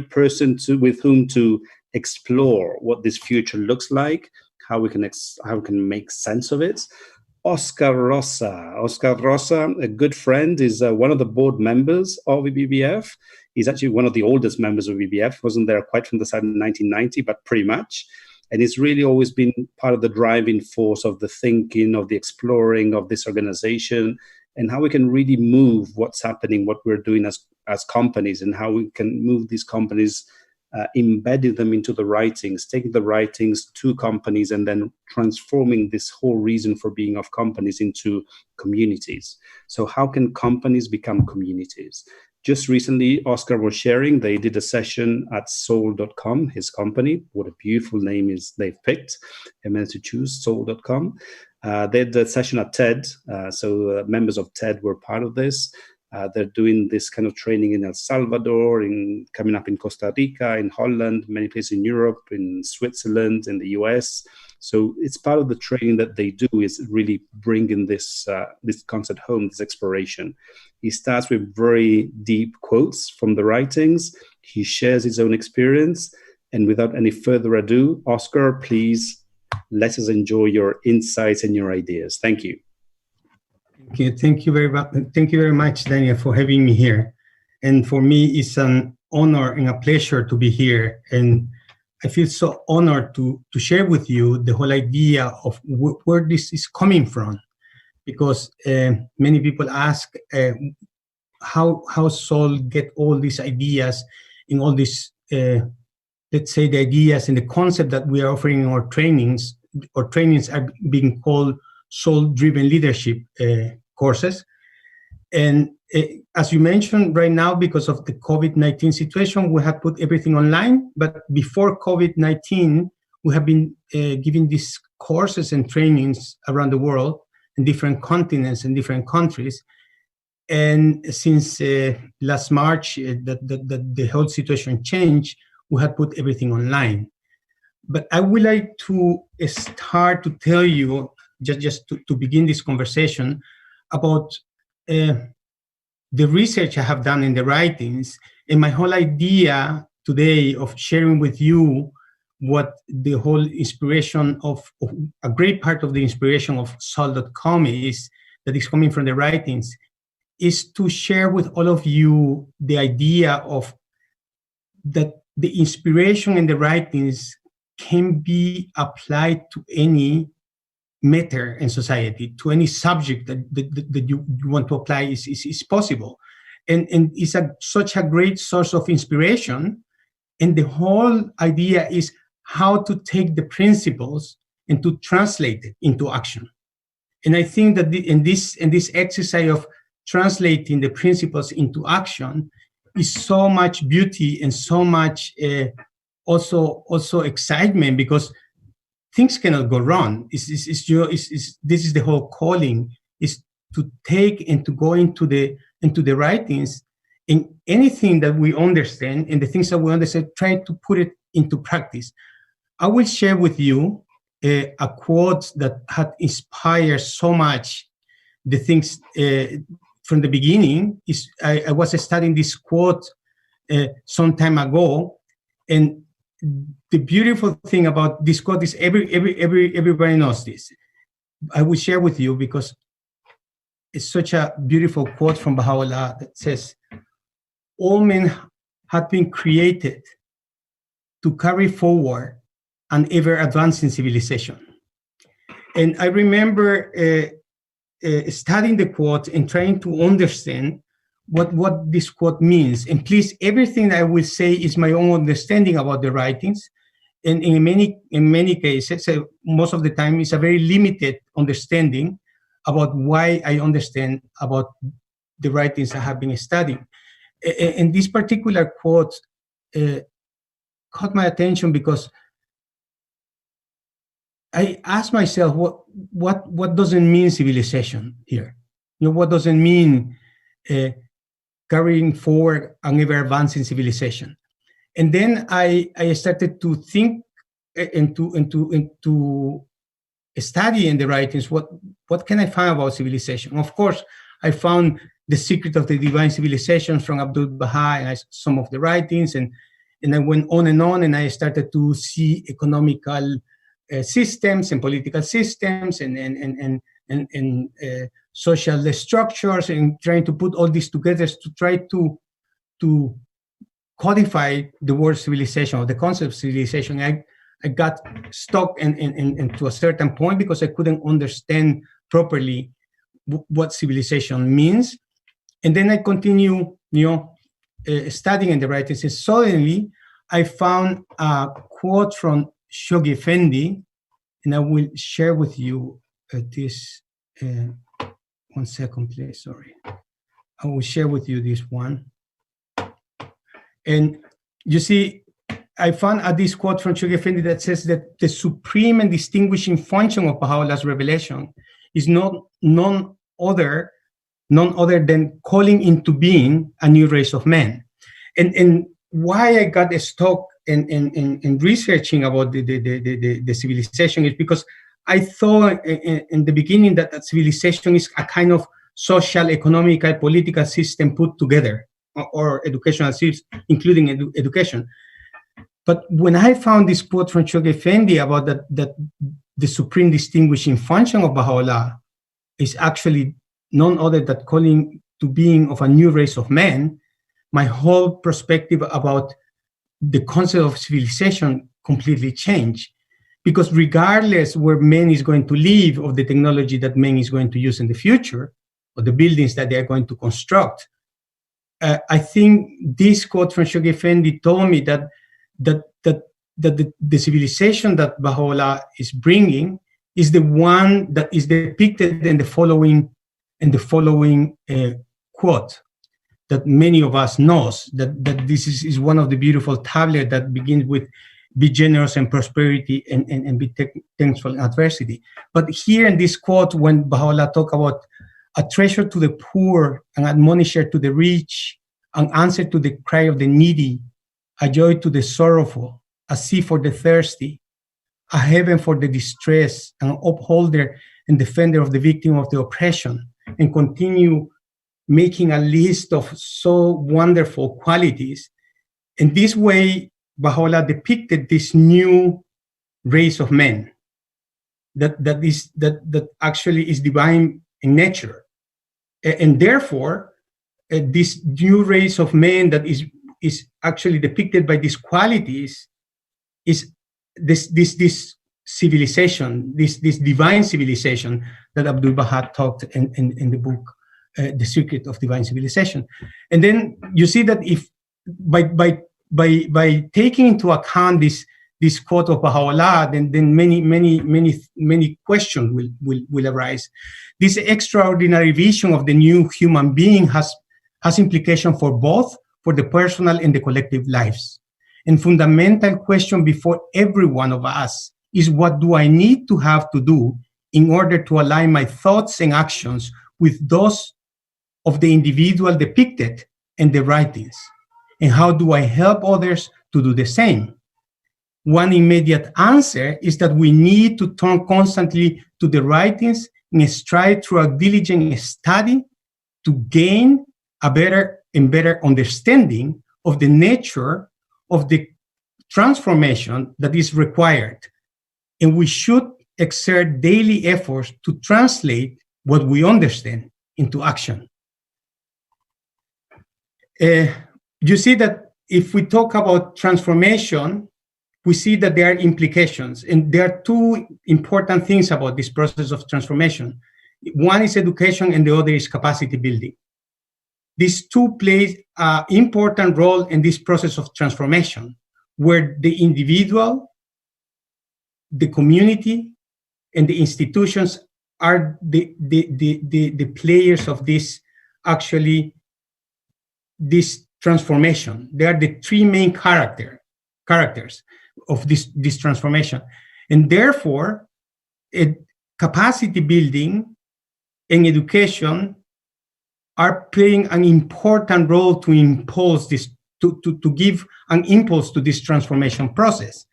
person with whom to explore what this future looks like, how we can make sense of it. Oscar Rosa. Oscar Rosa, a good friend, is one of the board members of EBBF. He's actually one of the oldest members of EBBF. Wasn't there quite from the start in 1990, but pretty much. And he's really always been part of the driving force of the thinking, of the exploring of this organization, and how we can really move what's happening, what we're doing as companies, and how we can move these companies, embedding them into the writings, taking the writings to companies, and then transforming this whole reason for being of companies into communities. So how can companies become communities? Just recently, Oscar was sharing, they did a session at soul.com, his company. What a beautiful name they've picked. I managed to choose soul.com. They had a session at TED. So members of TED were part of this. They're doing this kind of training in El Salvador, coming up in Costa Rica, in Holland, many places in Europe, in Switzerland, in the US. So it's part of the training that they do is really bringing this concept home, this exploration. He starts with very deep quotes from the writings. He shares his own experience. And without any further ado, Oscar, please let us enjoy your insights and your ideas. Thank you. Okay, thank you very much, Daniel, for having me here. And for me, it's an honor and a pleasure to be here. And I feel so honored to share with you the whole idea of where this is coming from, because many people ask how Soul get all these ideas and all these, let's say, the ideas and the concept that we are offering in our trainings. Our trainings are being called Soul-Driven Leadership courses. And as you mentioned, right now, because of the COVID-19 situation, we have put everything online. But before COVID-19, we have been giving these courses and trainings around the world in different continents and different countries. And since last March, the whole situation changed, we have put everything online. But I would like to start to tell you, just to begin this conversation, about the research I have done in the writings, and my whole idea today of sharing with you what the whole inspiration of a great part of the inspiration of Soul.com is, that is coming from the writings, is to share with all of you the idea of that the inspiration in the writings can be applied to any matter in society, to any subject that you want to apply is possible. And it's such a great source of inspiration. And the whole idea is how to take the principles and to translate it into action. And I think that in this exercise of translating the principles into action is so much beauty and so much also excitement, because things cannot go wrong. This is the whole calling, is to take and to go into the writings, in anything that we understand and the things that we understand, try to put it into practice. I will share with you a quote that had inspired so much the things from the beginning. I was studying this quote some time ago, and the beautiful thing about this quote is everybody knows this. I will share with you because it's such a beautiful quote from Baha'u'llah that says, all men have been created to carry forward an ever-advancing civilization. And I remember studying the quote and trying to understand what this quote means. And please, everything that I will say is my own understanding about the writings. And in many cases, most of the time, it's a very limited understanding about why I understand about the writings I have been studying. And this particular quote caught my attention because I asked myself, what does it mean civilization here? You know, what does it mean carrying forward an ever-advancing civilization? And then I started to think and to study in the writings, what can I find about civilization? Of course, I found The Secret of the Divine Civilization from Abdul Baha and some of the writings, and And I went on, and I started to see economical systems and political systems and social structures, and trying to put all this together to try to codify the word civilization or the concept of civilization. I got stuck and to a certain point because I couldn't understand properly what civilization means. And then I continue, studying in the writings. And suddenly I found a quote from Shoghi Effendi, and I will share with you this. 1 second, please. Sorry. I will share with you this one. And you see, I found this quote from Shoghi Effendi that says that the supreme and distinguishing function of Baha'u'llah's revelation is none other than calling into being a new race of men. And why I got stuck in researching about the civilization is because I thought in the beginning that civilization is a kind of social, economical, political system put together, or educational system, including education. But when I found this quote from Shoghi Effendi about that the supreme distinguishing function of Baha'u'llah is actually none other than calling to being of a new race of men, my whole perspective about the concept of civilization completely changed. Because regardless where man is going to live, or the technology that man is going to use in the future, or the buildings that they are going to construct, I think this quote from Shoghi Effendi told me that the civilization that Baha'u'llah is bringing is the one that is depicted in the following quote that many of us knows, that this is one of the beautiful tablets that begins with "Be generous in prosperity and be thankful in adversity." But here in this quote, when Baha'u'llah talk about a treasure to the poor, an admonisher to the rich, an answer to the cry of the needy, a joy to the sorrowful, a sea for the thirsty, a heaven for the distressed, an upholder and defender of the victim of the oppression, and continue making a list of so wonderful qualities. In this way, Baha'u'llah depicted this new race of men that actually is divine in nature, and therefore this new race of men that is actually depicted by these qualities is this civilization, this divine civilization that Abdul Baha talked in the book, The Secret of Divine Civilization. And then you see that if by taking into account this quote of Baha'u'llah, then many questions will arise. This extraordinary vision of the new human being has implication for both for the personal and the collective lives. And fundamental question before every one of us is, what do I need to have to do in order to align my thoughts and actions with those of the individual depicted in the writings? And how do I help others to do the same? One immediate answer is that we need to turn constantly to the writings and strive through a diligent study to gain a better understanding of the nature of the transformation that is required. And we should exert daily efforts to translate what we understand into action. You see that if we talk about transformation, we see that there are implications. And there are two important things about this process of transformation. One is education and the other is capacity building. These two play an important role in this process of transformation, where the individual, the community, and the institutions are the players of this transformation. They are the three main characters of this transformation. And therefore, capacity building and education are playing an important role to impulse this, to give an impulse to this transformation process.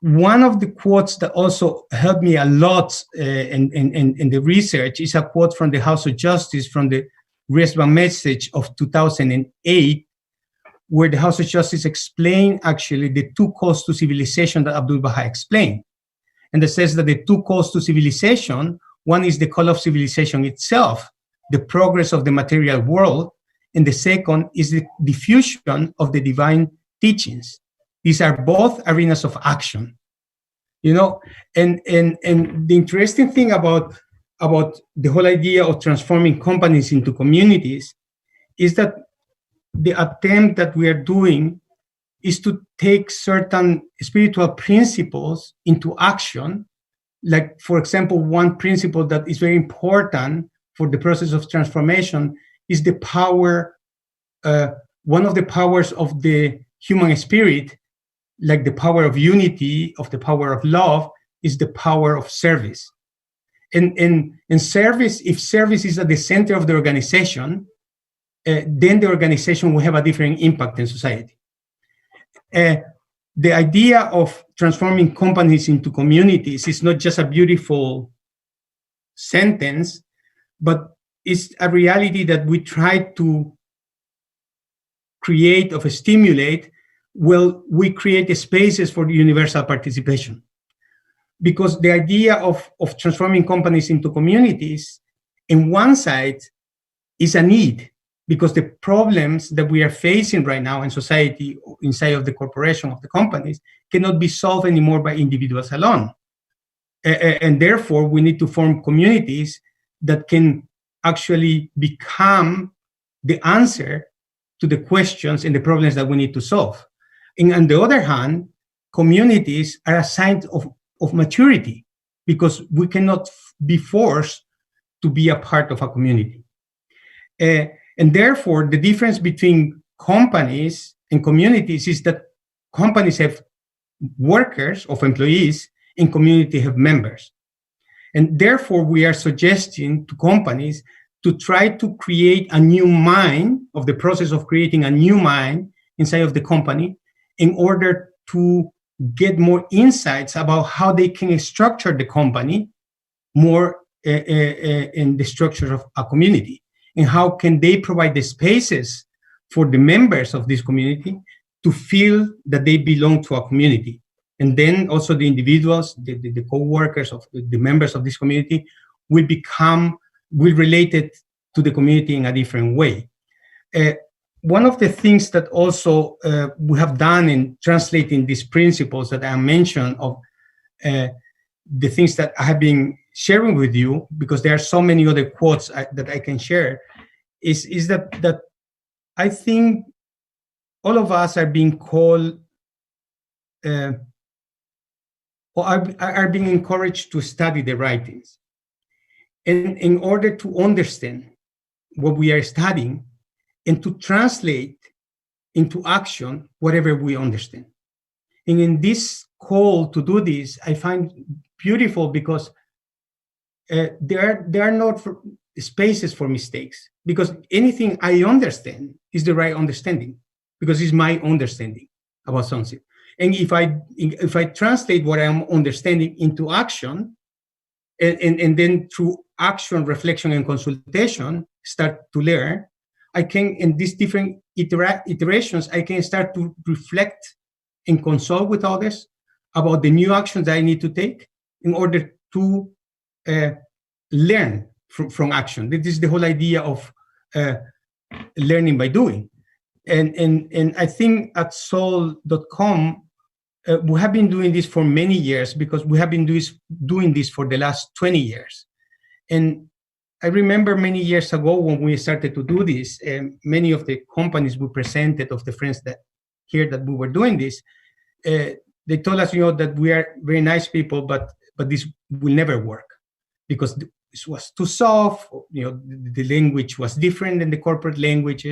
One of the quotes that also helped me a lot in the research is a quote from the House of Justice from the Resba message of 2008, where the House of Justice explained actually the two calls to civilization that Abdul Baha explained. And it says that the two calls to civilization, one is the call of civilization itself, the progress of the material world, and the second is the diffusion of the divine teachings. These are both arenas of action. You know, and the interesting thing about the whole idea of transforming companies into communities is that the attempt that we are doing is to take certain spiritual principles into action. Like, for example, one principle that is very important for the process of transformation is the power, one of the powers of the human spirit, like the power of unity, of the power of love, is the power of service. And service, if service is at the center of the organization, then the organization will have a different impact in society. The idea of transforming companies into communities is not just a beautiful sentence, but it's a reality that we try to create, of stimulate. Well, we create the spaces for universal participation. Because the idea of transforming companies into communities, in one side, is a need, because the problems that we are facing right now in society, inside of the corporation, of the companies, cannot be solved anymore by individuals alone. And therefore, we need to form communities that can actually become the answer to the questions and the problems that we need to solve. And on the other hand, communities are a sign of maturity, because we cannot be forced to be a part of a community. And therefore, the difference between companies and communities is that companies have workers, of employees, and community have members. And therefore, we are suggesting to companies to try to create a new mind, of the process of creating a new mind inside of the company, in order to get more insights about how they can structure the company more in the structure of a community, and how can they provide the spaces for the members of this community to feel that they belong to a community. And then also the individuals, the co-workers of the members of this community will relate it to the community in a different way. One of the things that also we have done in translating these principles that I mentioned, of the things that I have been sharing with you, because there are so many other quotes that I can share, is that I think all of us are being called, or are being encouraged to study the writings. And in order to understand what we are studying, and to translate into action whatever we understand. And in this call to do this, I find beautiful, because there are not spaces for mistakes, because anything I understand is the right understanding, because it's my understanding about something. And if I translate what I'm understanding into action, and then through action, reflection, and consultation, start to learn, I can, in these different iterations, I can start to reflect and consult with others about the new actions that I need to take in order to learn from action. This is the whole idea of learning by doing. And I think at soul.com, we have been doing this for many years, because we have been doing this for the last 20 years. And I remember many years ago when we started to do this, many of the companies we presented, of the friends that we were doing this, they told us, that we are very nice people, but this will never work, because this was too soft. The language was different than the corporate language,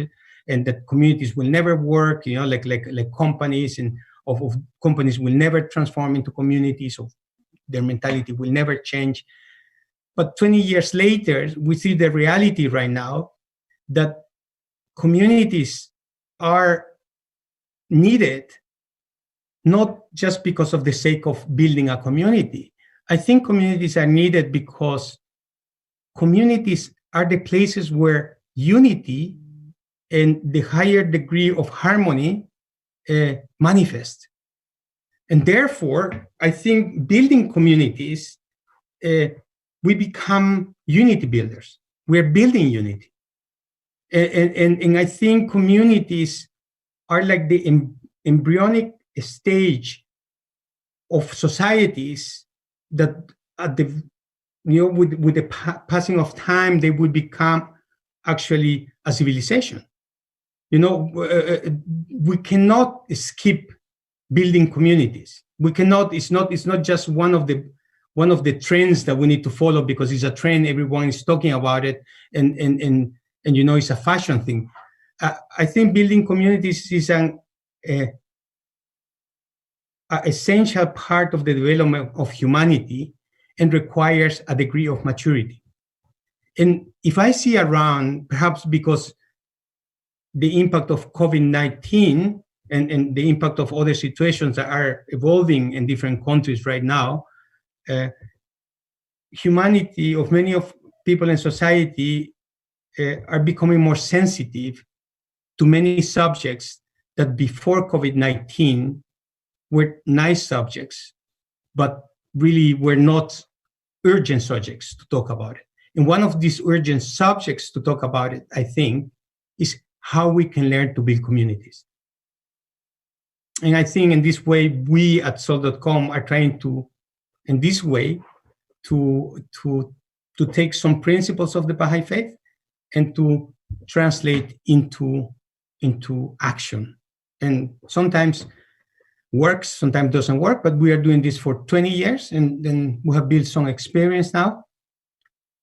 and that communities will never work. Like companies and of companies will never transform into communities. Of their mentality will never change. But 20 years later, we see the reality right now that communities are needed, not just because of the sake of building a community. I think communities are needed because communities are the places where unity and the higher degree of harmony manifest. And therefore, I think building communities, we become unity builders. We're building unity. And I think communities are like the embryonic stage of societies that at the, with the passing of time, they would become actually a civilization. We cannot skip building communities. We cannot. It's not just one of the trends that we need to follow because it's a trend. Everyone is talking about it, and it's a fashion thing. I think building communities is an essential part of the development of humanity and requires a degree of maturity. And if I see around, perhaps because the impact of COVID-19 and the impact of other situations that are evolving in different countries right now, humanity, of many of people in society, are becoming more sensitive to many subjects that before COVID-19 were nice subjects, but really were not urgent subjects to talk about it. And one of these urgent subjects to talk about it, I think, is how we can learn to build communities. And I think in this way, we at Soul.com are trying to, in this way, to take some principles of the Baha'i faith and to translate into action. And sometimes works, sometimes doesn't work, but we are doing this for 20 years and then we have built some experience now.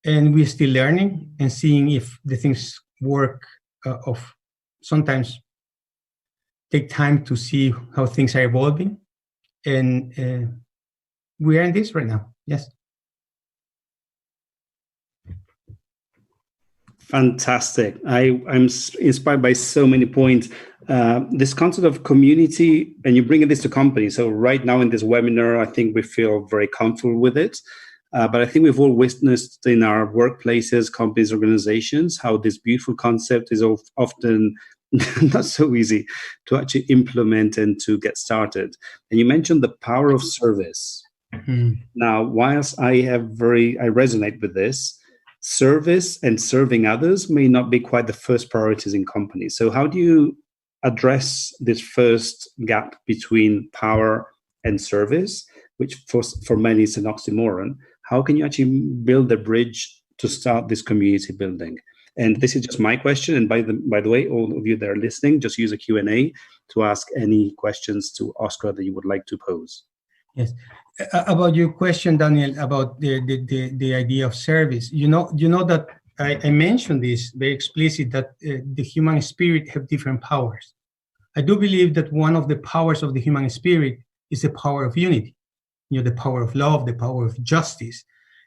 And we're still learning and seeing if the things work. Of sometimes take time to see how things are evolving, and we are in this right now. Yes. Fantastic. I'm inspired by so many points. This concept of community, and you bring this to companies. So right now in this webinar, I think we feel very comfortable with it. But I think we've all witnessed in our workplaces, companies, organizations, how this beautiful concept is often not so easy to actually implement and to get started. And you mentioned the power of service. Mm-hmm. Now, whilst I resonate with this, service and serving others may not be quite the first priorities in companies. So how do you address this first gap between power and service, which for many is an oxymoron? How can you actually build a bridge to start this community building? And this is just my question. And by the way, all of you that are listening, just use a Q&A to ask any questions to Oscar that you would like to pose. Yes. About your question, Daniel, about the idea of service, you know that I mentioned this very explicit, that the human spirit have different powers. I do believe that one of the powers of the human spirit is the power of unity. The power of love, the power of justice.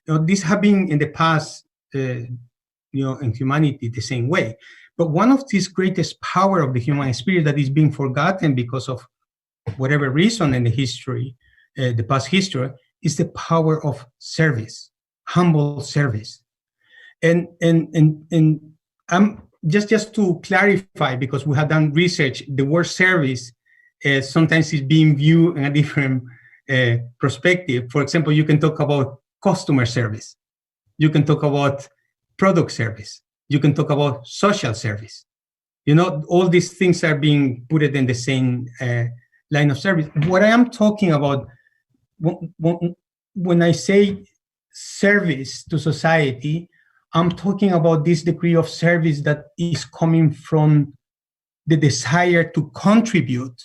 These have been in the past, in humanity the same way. But one of these greatest power of the human spirit that is being forgotten because of whatever reason in the history, the past history, is the power of service, humble service. And I'm just to clarify, because we have done research, the word service sometimes is being viewed in a different perspective. For example, you can talk about customer service, you can talk about product service, you can talk about social service. All these things are being put in the same line of service. What I am talking about when I say service to society, I'm talking about this degree of service that is coming from the desire to contribute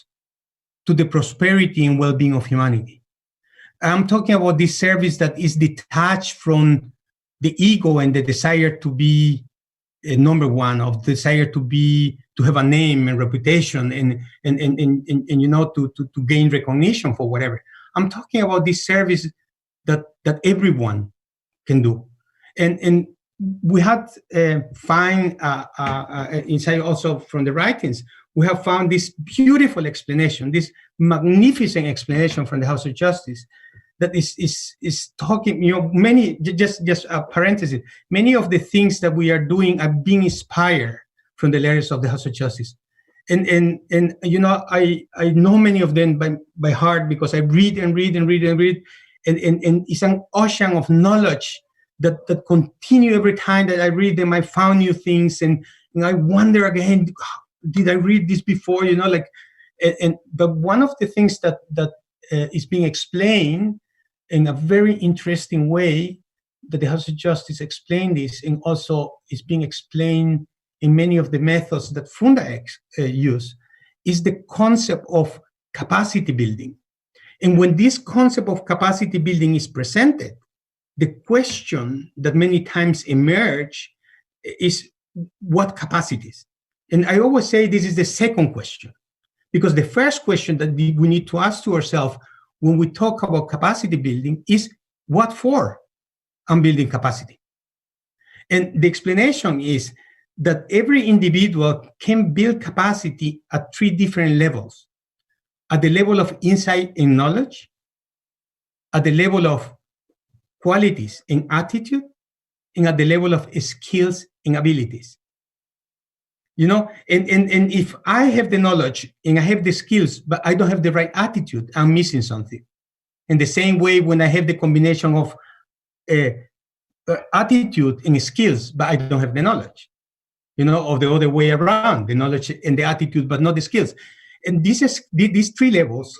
to the prosperity and well-being of humanity. I'm talking about this service that is detached from the ego and the desire to be number one, of desire to have a name and reputation and to gain recognition for whatever. I'm talking about this service that everyone can do, and we had find inside also from the writings. We have found this beautiful explanation, this magnificent explanation from the House of Justice that is talking, many, just a parenthesis, many of the things that we are doing are being inspired from the layers of the House of Justice. And you know, I know many of them by heart because I read and read and read and read. And it's an ocean of knowledge that continue every time that I read them. I found new things, and I wonder again, did I read this before? You know, like, but one of the things that is being explained in a very interesting way, that the House of Justice explained this, and also is being explained in many of the methods that Funda use, is the concept of capacity building. And when this concept of capacity building is presented, the question that many times emerge is what capacities? And I always say this is the second question, because the first question that we need to ask to ourselves when we talk about capacity building is what for I'm building capacity? And the explanation is that every individual can build capacity at 3 different levels: at the level of insight and knowledge, at the level of qualities and attitude, and at the level of skills and abilities. You know, and if I have the knowledge and I have the skills, but I don't have the right attitude, I'm missing something. In the same way, when I have the combination of attitude and skills, but I don't have the knowledge, you know, or the other way around, the knowledge and the attitude, but not the skills. And these 3 levels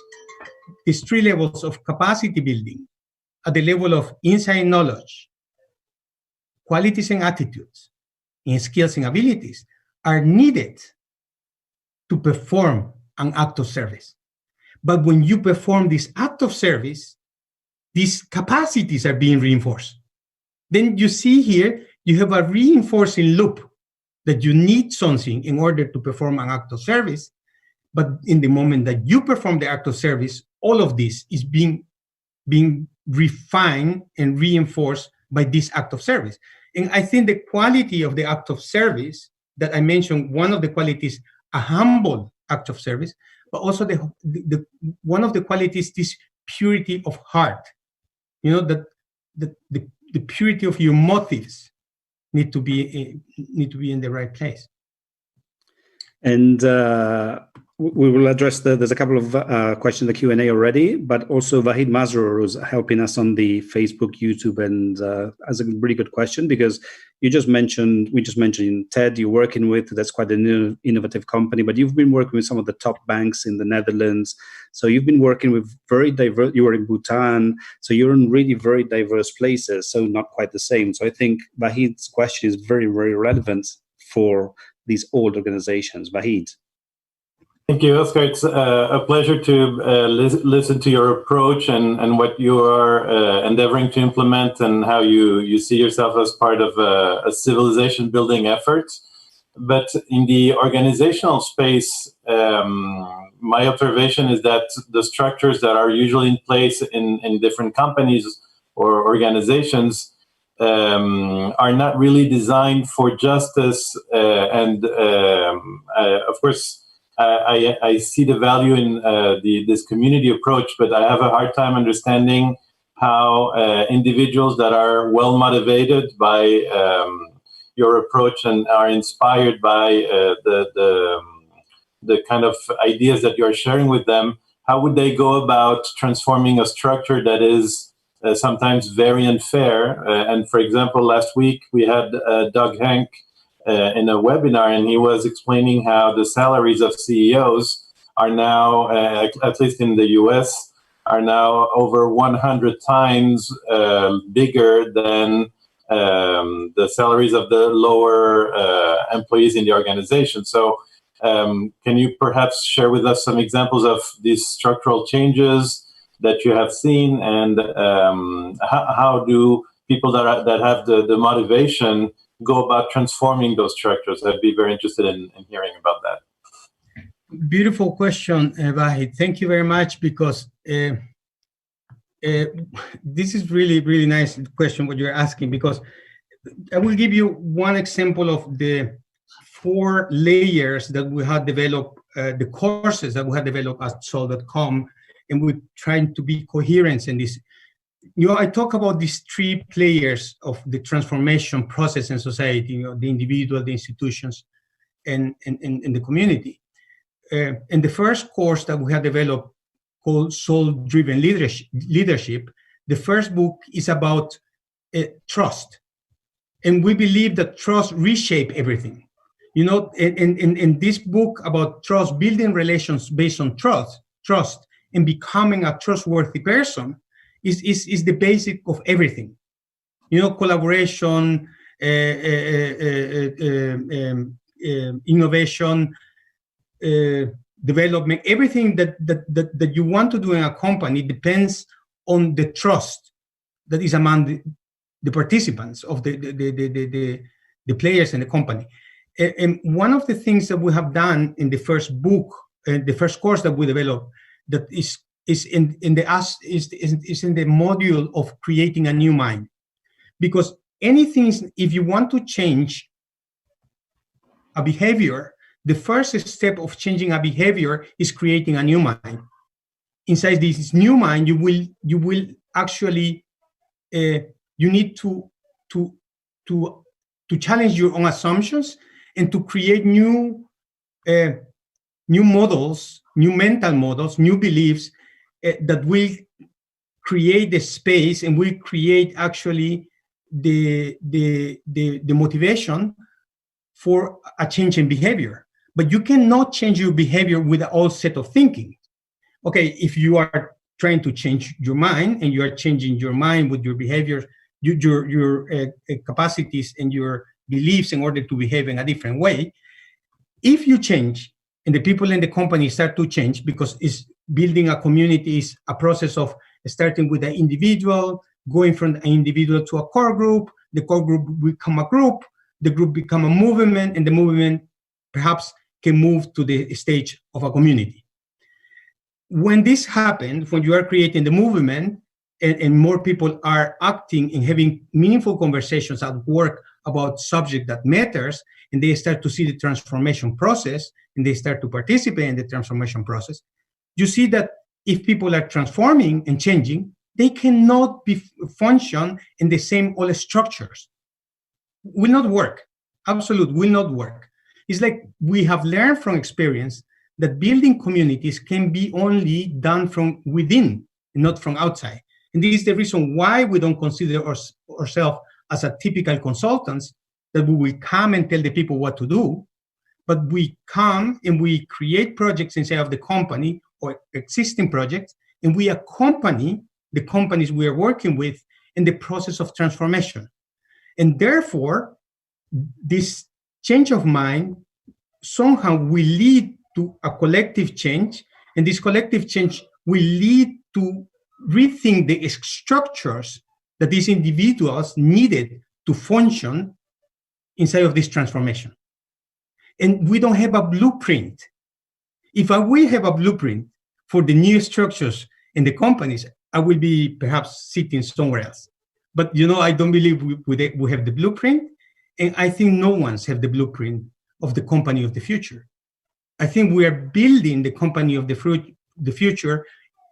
of capacity building, at the level of insight and knowledge, qualities and attitudes, and skills and abilities, are needed to perform an act of service. But when you perform this act of service, these capacities are being reinforced. Then you see here, you have a reinforcing loop that you need something in order to perform an act of service. But in the moment that you perform the act of service, all of this is being refined and reinforced by this act of service. And I think the quality of the act of service that I mentioned, one of the qualities, a humble act of service, but also the one of the qualities, this purity of heart. You know, that the purity of your motives need to be in the right place. And we will address there's a couple of questions in the Q&A already, but also Vahid Masrour is helping us on the Facebook, YouTube, and as a really good question, because we just mentioned TED you're working with. That's quite an innovative company, but you've been working with some of the top banks in the Netherlands. So you've been working with very diverse, you were in Bhutan, so you're in really very diverse places, so not quite the same. So I think Vahid's question is very, very relevant for these old organizations. Vahid. Thank you, Oscar. It's a pleasure to listen to your approach and what you are endeavoring to implement, and how you see yourself as part of a civilization building effort. But in the organizational space, my observation is that the structures that are usually in place in different companies or organizations are not really designed for justice. Of course, I see the value in this community approach, but I have a hard time understanding how individuals that are well motivated by your approach and are inspired by the kind of ideas that you're sharing with them, how would they go about transforming a structure that is sometimes very unfair? And for example, last week we had Doug Hank in a webinar, and he was explaining how the salaries of CEOs are now, at least in the US, are now over 100 times bigger than the salaries of the lower employees in the organization. So can you perhaps share with us some examples of these structural changes that you have seen, and how do people that have the motivation go about transforming those structures? I'd be very interested in hearing about that. Beautiful question, Vahid. Thank you very much, because this is really, really nice question what you're asking, because I will give you one example of the 4 layers that we have developed, the courses that we have developed at Sol.com, and we're trying to be coherent in this. You know, I talk about these 3 players of the transformation process in society, you know, the individual, the institutions, and the community. In the first course that we have developed called Soul-Driven Leadership, the first book is about trust. And we believe that trust reshape everything. You know, in this book about trust, building relations based on trust, and becoming a trustworthy person is the basic of everything. You know, collaboration, innovation, development, everything that you want to do in a company depends on the trust that is among the participants of the players in the company. And one of the things that we have done in the first book, the first course that we developed, that is in the module of creating a new mind. Because anything, if you want to change a behavior, the first step of changing a behavior is creating a new mind. Inside this new mind, you will actually you need to challenge your own assumptions and to create new models, new mental models, new beliefs that will create the space and will create actually the motivation for a change in behavior. But you cannot change your behavior with an old set of thinking. Okay, if you are trying to change your mind and you are changing your mind with your behavior, your capacities and your beliefs in order to behave in a different way, if you change and the people in the company start to change, because it's building a community is a process of starting with an individual, going from an individual to a core group, the core group become a group, the group become a movement, and the movement perhaps can move to the stage of a community. When this happens, when you are creating the movement and more people are acting and having meaningful conversations at work about subject that matters, and they start to see the transformation process and they start to participate in the transformation process, you see that if people are transforming and changing, they cannot function in the same old structures. Will not work. Absolutely will not work. It's like we have learned from experience that building communities can be only done from within, not from outside. And this is the reason why we don't consider ourselves as a typical consultants, that we will come and tell the people what to do, but we come and we create projects inside of the company or existing projects, and we accompany the companies we are working with in the process of transformation. And therefore, this change of mind somehow will lead to a collective change, and this collective change will lead to rethink the structures that these individuals needed to function inside of this transformation. And we don't have a blueprint. If I will have a blueprint for the new structures in the companies, I will be perhaps sitting somewhere else. But I don't believe we have the blueprint, and I think no one's have the blueprint of the company of the future. I think we are building the company of the future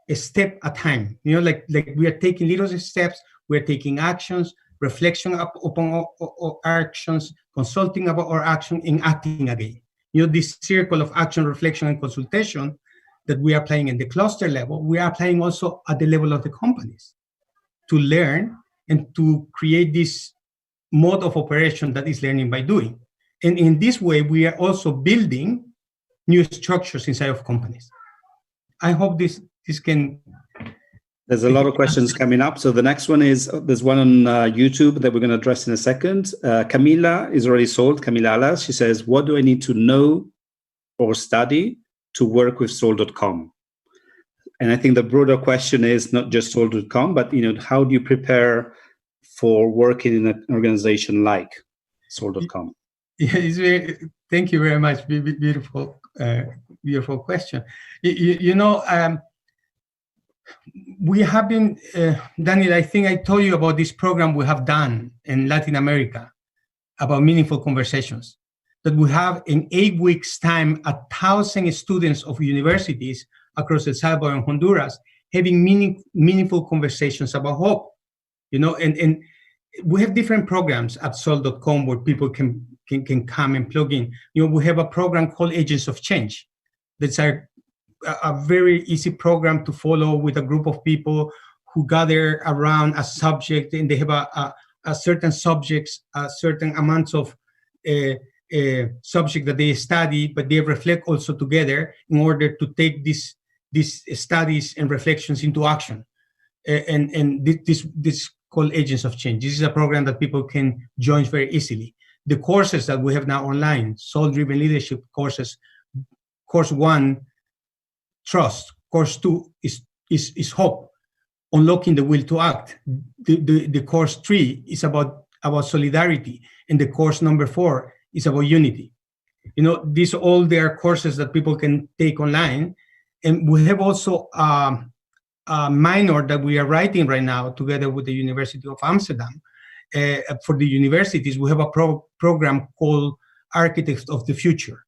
a step at a time. Like we are taking little steps, we are taking actions, reflection upon our actions, consulting about our action, and acting again. This circle of action, reflection, and consultation that we are applying in the cluster level, we are applying also at the level of the companies to learn and to create this mode of operation that is learning by doing. And in this way, we are also building new structures inside of companies. I hope this can... There's a lot of questions coming up. So the next one is, there's one on YouTube that we're going to address in a second. Camila is already sold. Camila Alas, she says, what do I need to know or study to work with Soul.com? And I think the broader question is not just Soul.com, but how do you prepare for working in an organization like Soul.com? Yeah, thank you very much. Beautiful question. We have been, Daniel, I think I told you about this program we have done in Latin America about meaningful conversations, that we have in 8 weeks' time 1,000 students of universities across El Salvador and Honduras having meaningful conversations about hope. And we have different programs at Soul.com where people can can come and plug in. We have a program called Agents of Change. That's a very easy program to follow with a group of people who gather around a subject, and they have a certain subjects, a certain amounts of subject that they study, but they reflect also together in order to take these studies and reflections into action. And this called Agents of Change. This is a program that people can join very easily. The courses that we have now online, Soul-Driven Leadership courses, Course 1, Trust. Course 2 is Hope, Unlocking the Will to Act. The Course 3 is about solidarity, and the course number 4 is about unity. These all their courses that people can take online. And we have also a minor that we are writing right now together with the University of Amsterdam. For the universities, we have a program called Architects of the Future.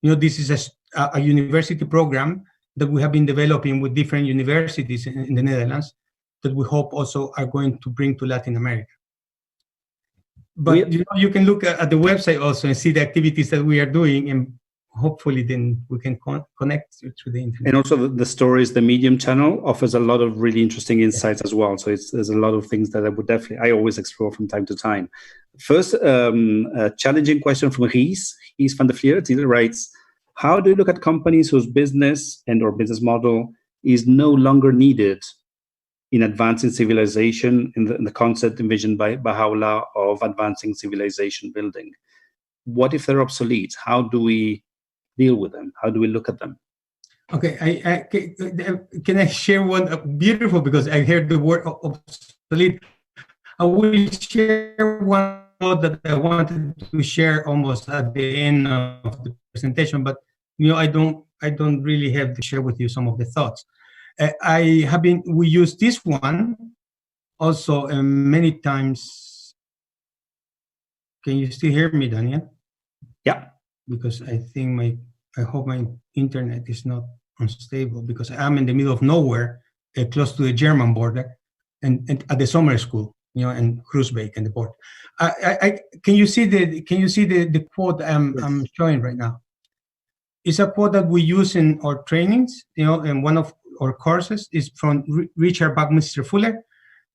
This is a university program that we have been developing with different universities in the Netherlands that we hope also are going to bring to Latin America. But you can look at the website also and see the activities that we are doing, and hopefully then we can connect through the internet. And also the Stories, the Medium channel offers a lot of really interesting insights as well. So there's a lot of things that I always explore from time to time. First, a challenging question from Rees van der Vliert. He writes, how do you look at companies whose business and or business model is no longer needed in advancing civilization, in the concept envisioned by Baha'u'llah of advancing civilization building? What if they're obsolete? How do we deal with them? How do we look at them? Okay, can I share one beautiful, because I heard the word obsolete. I will share one thought that I wanted to share almost at the end of the presentation, but I don't really have to share with you some of the thoughts. We use this one also many times. Can you still hear me, Daniel? Yeah. Because I hope my internet is not unstable, because I'm in the middle of nowhere, close to the German border, and at the summer school, and Groesbeek and the port. Can you see the quote I'm showing right now? It's a quote that we use in our trainings, and one of our courses is from Richard Buckminster Fuller.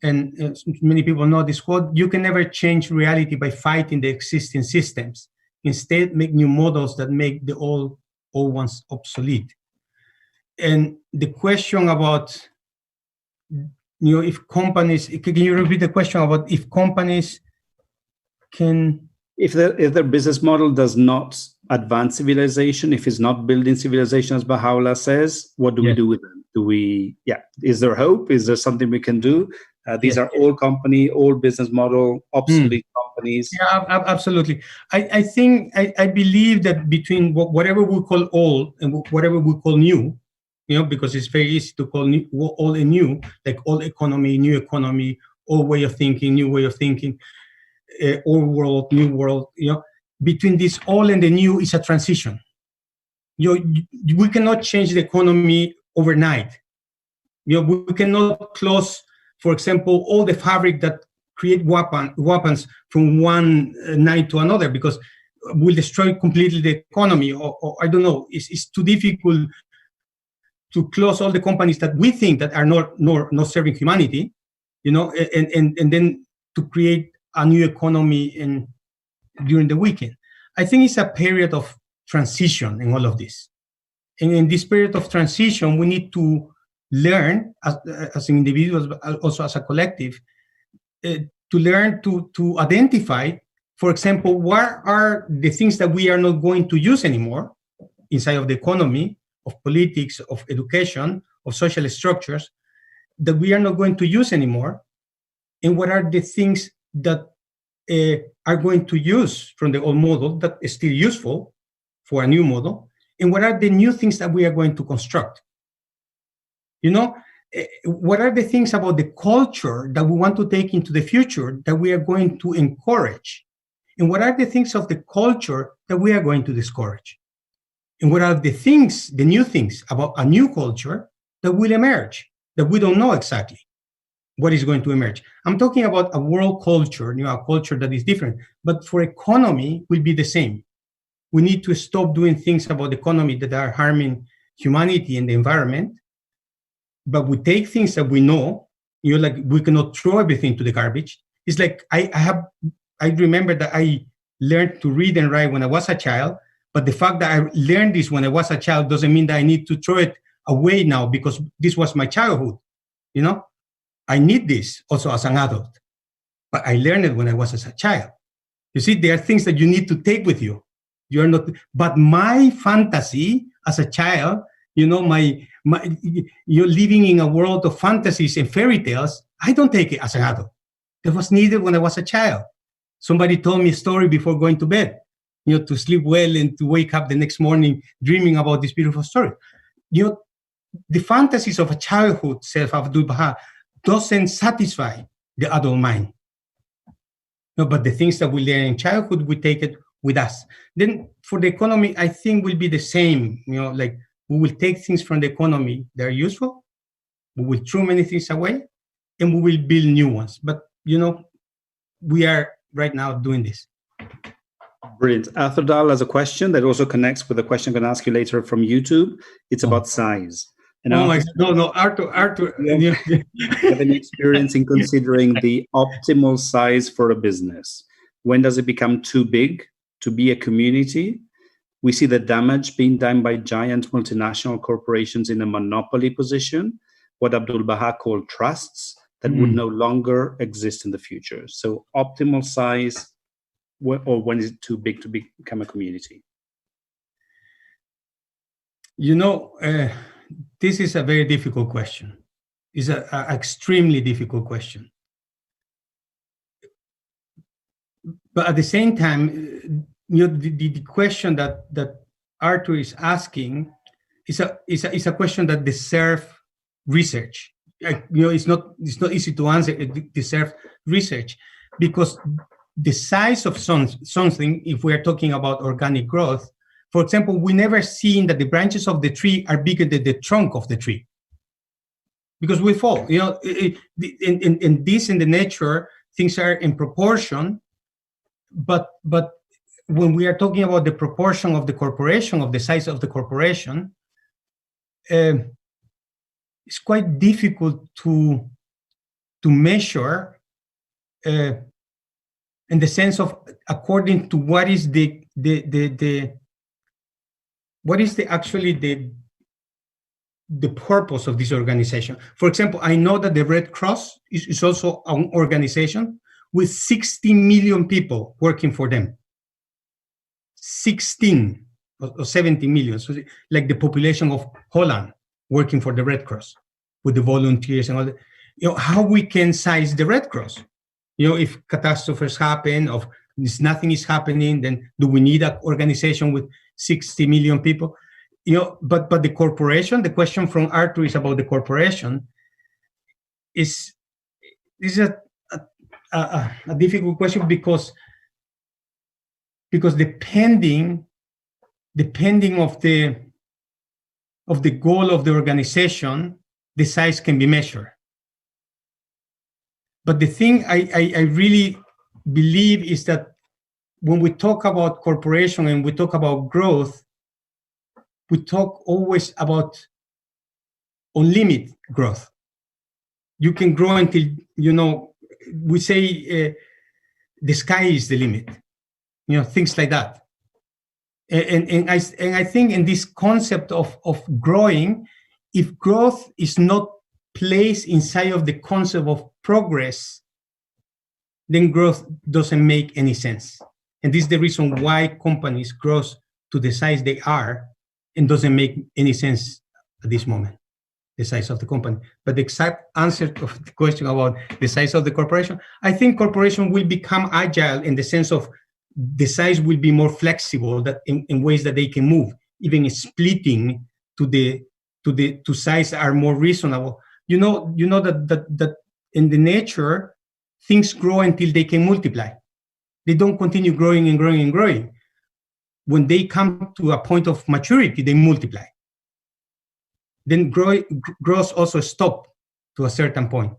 And many people know this quote: you can never change reality by fighting the existing systems. Instead, make new models that make the old ones obsolete. And the question about, if companies, can you repeat the question about if companies can... If their business model does not advance civilization, if it's not building civilization as Baha'u'llah says, what do we do with them? Is there hope? Is there something we can do? These are old business model, obsolete companies. Yeah, absolutely. I think, I believe that between whatever we call old and whatever we call new, because it's very easy to call old and new, like old economy, new economy, old way of thinking, new way of thinking, old world, new world, between this old and the new is a transition. We cannot change the economy overnight. We cannot close, for example, all the fabric that create weapons from one night to another, because will destroy completely the economy, or I don't know. It's too difficult to close all the companies that we think that are not serving humanity, and then to create a new economy during the weekend. I think it's a period of transition in all of this, and in this period of transition, we need to learn as individuals, but also as a collective, to learn to identify, for example, what are the things that we are not going to use anymore inside of the economy, of politics, of education, of social structures, that we are not going to use anymore, and what are the things that are going to use from the old model that is still useful for a new model, and what are the new things that we are going to construct. What are the things about the culture that we want to take into the future that we are going to encourage? And what are the things of the culture that we are going to discourage? And what are the things, the new things about a new culture that will emerge that we don't know exactly? what is going to emerge. I'm talking about a world culture, a culture that is different. But for economy, will be the same. We need to stop doing things about the economy that are harming humanity and the environment. But we take things that we know, like we cannot throw everything to the garbage. It's like I remember that I learned to read and write when I was a child, but the fact that I learned this when I was a child doesn't mean that I need to throw it away now because this was my childhood. I need this also as an adult, but I learned it when I was as a child. You see, there are things that you need to take with you. You're not, but my fantasy as a child, you're living in a world of fantasies and fairy tales. I don't take it as an adult. That was needed when I was a child. Somebody told me a story before going to bed, to sleep well and to wake up the next morning dreaming about this beautiful story. The fantasies of a childhood, said Abdul Baha, doesn't satisfy the adult mind. But the things that we learn in childhood, we take it with us. Then for the economy, I think will be the same. Like we will take things from the economy that are useful, we will throw many things away, and we will build new ones. But, we are right now doing this. Brilliant. Arthur Dahl has a question that also connects with a question I'm going to ask you later from YouTube. It's about size. And Arthur. You have any experience in considering the optimal size for a business? When does it become too big to be a community? We see the damage being done by giant multinational corporations in a monopoly position, what Abdul Baha called trusts that would no longer exist in the future. So optimal size, or when is it too big to become a community? This is a very difficult question. It's an extremely difficult question. But at the same time, the question that Arthur is asking is a question that deserves research. It's not easy to answer. It deserves research because the size of something, if we are talking about organic growth, for example, we never seen that the branches of the tree are bigger than the trunk of the tree because we fall. In the nature, things are in proportion. But when we are talking about the proportion of the corporation, of the size of the corporation, it's quite difficult to measure in the sense of according to what is actually the purpose of this organization. For example, I know that the Red Cross is also an organization with 60 million people working for them. 16 or 70 million, so like the population of Holland working for the Red Cross with the volunteers and all that. How we can size the Red Cross? If catastrophes happen, or if nothing is happening, then do we need an organization with 60 million people? But the corporation, the question from Arthur is about the corporation. Is a difficult question because depending of the goal of the organization, the size can be measured. But the thing I really believe is that when we talk about corporation and we talk about growth, we talk always about unlimited growth. You can grow until, we say the sky is the limit, things like that. And I think in this concept of growing, if growth is not placed inside of the concept of progress, then growth doesn't make any sense. And this is the reason why companies grow to the size they are and doesn't make any sense at this moment, the size of the company. But the exact answer to the question about the size of the corporation, I think corporation will become agile in the sense of the size will be more flexible that in ways that they can move, even splitting to size are more reasonable. You know that in the nature, things grow until they can multiply. They don't continue growing and growing and growing. When they come to a point of maturity, they multiply. Then growth also stops to a certain point.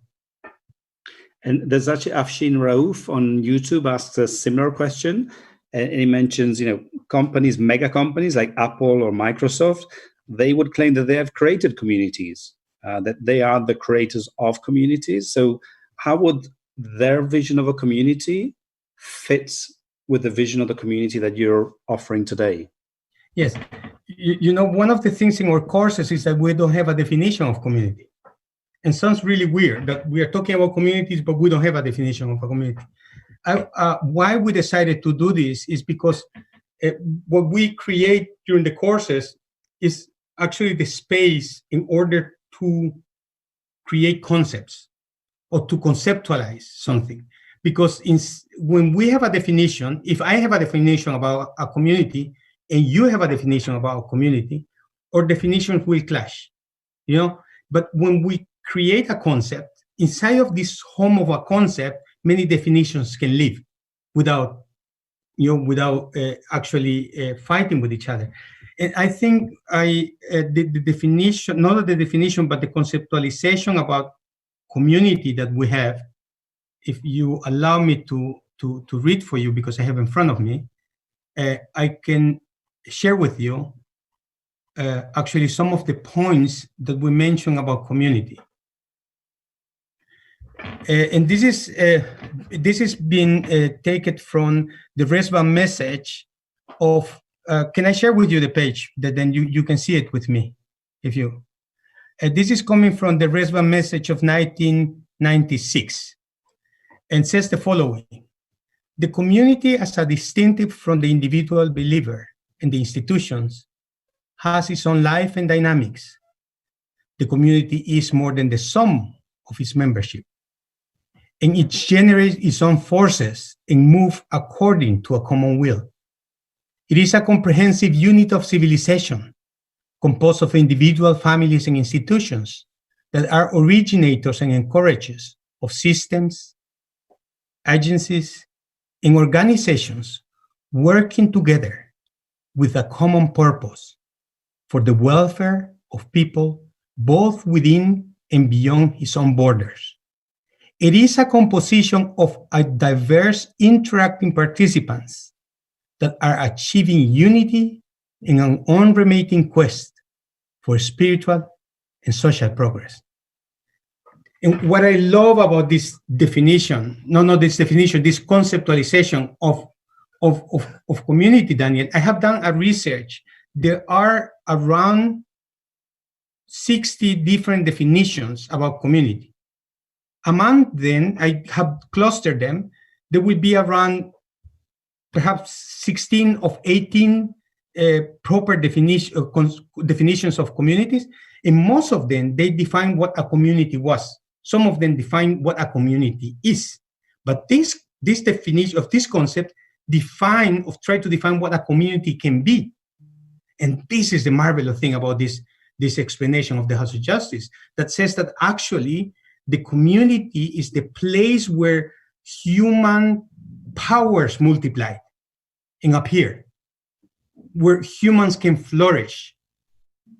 And there's actually Afshin Rauf on YouTube asks a similar question. And he mentions, companies, mega companies like Apple or Microsoft, they would claim that they have created communities, that they are the creators of communities. So how would their vision of a community fit with the vision of the community that you're offering today? Yes. One of the things in our courses is that we don't have a definition of community. And sounds really weird that we are talking about communities, but we don't have a definition of a community. Why we decided to do this is because what we create during the courses is actually the space in order to create concepts or to conceptualize something. Because when we have a definition, if I have a definition about a community and you have a definition about a community, our definitions will clash, But when we create a concept, inside of this home of a concept, many definitions can live without actually fighting with each other. And I think the definition, not the definition, but the conceptualization about community that we have, if you allow me to read for you, because I have in front of me, I can share with you actually some of the points that we mentioned about community. And this is being taken from the Resva message of, can I share with you the page that then you can see it with me? If you, this is coming from the Resva message of 1996 and says the following: the community as a distinctive from the individual believer and the institutions has its own life and dynamics. The community is more than the sum of its membership, and it generates its own forces and moves according to a common will. It is a comprehensive unit of civilization composed of individual families and institutions that are originators and encouragers of systems, agencies, and organizations working together with a common purpose for the welfare of people both within and beyond its own borders. It is a composition of a diverse interacting participants that are achieving unity in an unremitting quest for spiritual and social progress. And what I love about this definition, this conceptualization of community, Daniel, I have done a research. There are around 60 different definitions about community. Among them, I have clustered them. There will be around perhaps 16 of 18 proper definitions of communities, and most of them, they define what a community was. Some of them define what a community is. But this definition of this concept try to define what a community can be. And this is the marvelous thing about this explanation of the House of Justice, that says that actually the community is the place where human powers multiply and appear, where humans can flourish,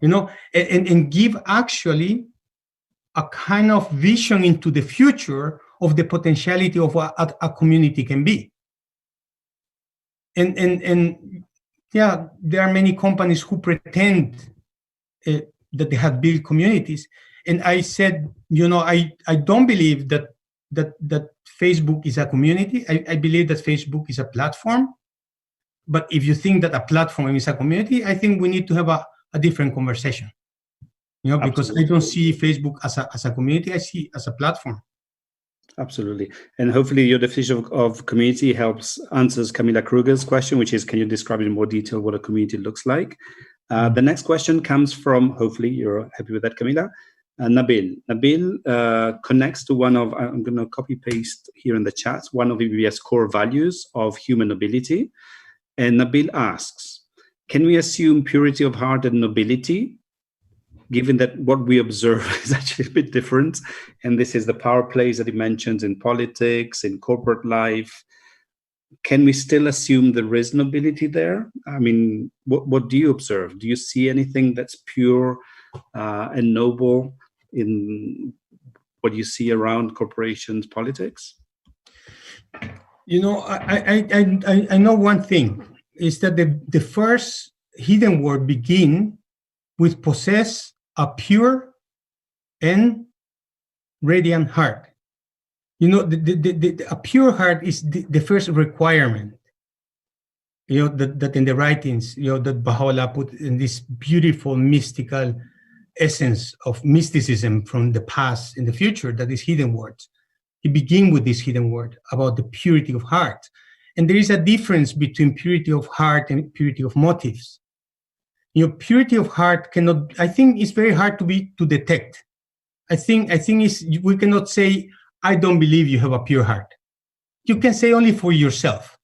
and give actually a kind of vision into the future of the potentiality of what a community can be. And yeah, there are many companies who pretend that they have built communities. And I said, I don't believe that Facebook is a community. I believe that Facebook is a platform. But if you think that a platform is a community, I think we need to have a different conversation. Because I don't see Facebook as a community. I see it as a platform. Absolutely. And hopefully your definition of community answers Camila Kruger's question, which is, can you describe in more detail what a community looks like? The next question comes from, hopefully you're happy with that, Camila, Nabil. Nabil connects to one of, I'm going to copy paste here in the chat, one of EBS core values of human nobility. And Nabil asks, can we assume purity of heart and nobility, given that what we observe is actually a bit different? And this is the power plays that he mentions in politics, in corporate life. Can we still assume there is nobility there? I mean, what do you observe? Do you see anything that's pure and noble in what you see around corporations politics? You know, I know one thing is that the first hidden word begin with possess a pure and radiant heart. You know, a pure heart is the first requirement. You know, that in the writings, you know, that Baha'u'llah put in this beautiful mystical essence of mysticism from the past and the future, that is hidden words. He begin with this hidden word about the purity of heart. And there is a difference between purity of heart and purity of motives. You know, purity of heart cannot, I think it's very hard to detect. I think we cannot say, I don't believe you have a pure heart. You can say only for yourself.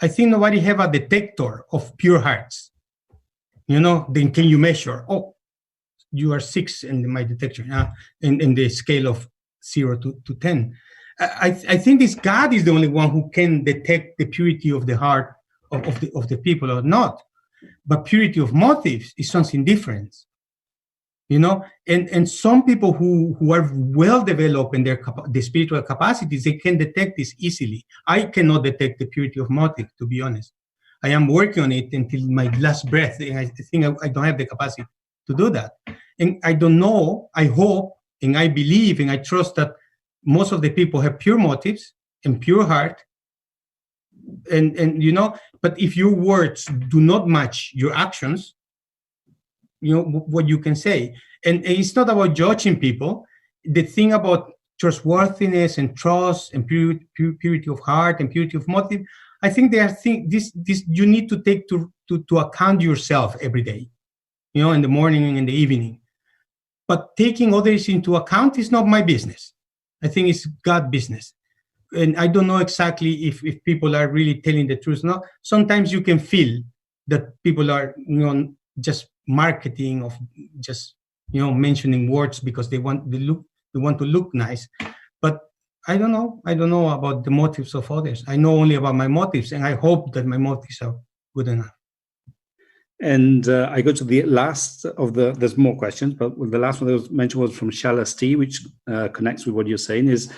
I think nobody have a detector of pure hearts. You know, then can you measure? Oh, you are 6 in my detection, in the scale of 0 to 10. I think this God is the only one who can detect the purity of the heart of the people or not. But purity of motives is something different. You know, and some people who are well developed in the spiritual capacities, they can detect this easily. I cannot detect the purity of motive, to be honest. I am working on it until my last breath, and I think I don't have the capacity to do that. And I don't know, I hope, and I believe, and I trust that most of the people have pure motives and pure heart. And you know, but if your words do not match your actions, you know what you can say. And it's not about judging people. The thing about trustworthiness and trust and purity of heart and purity of motive, I think there are things this you need to take to account yourself every day, you know, in the morning and in the evening. But taking others into account is not my business. I think it's God's business. And I don't know exactly if people are really telling the truth. No, sometimes you can feel that people are, you know, just marketing of just, you know, mentioning words because they want to look nice. But I don't know about the motives of others. I know only about my motives, and I hope that my motives are good enough. And I go to the last of there's more questions, but the last one that was mentioned was from Shalas T, which connects with what you're saying, is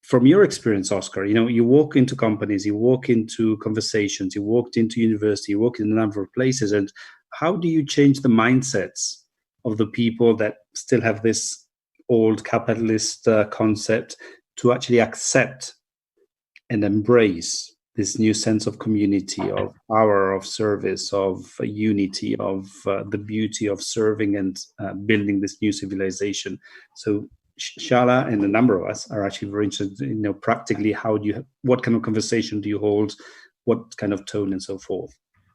from your experience, Oscar, you know, you walk into companies, you walk into conversations, you walked into university, you walk in a number of places, and how do you change the mindsets of the people that still have this old capitalist concept to actually accept and embrace this new sense of community, of power, of service, of unity, of the beauty of serving and building this new civilization? So Shala and a number of us are actually very interested in, you know, practically what kind of conversation do you hold, what kind of tone and so forth.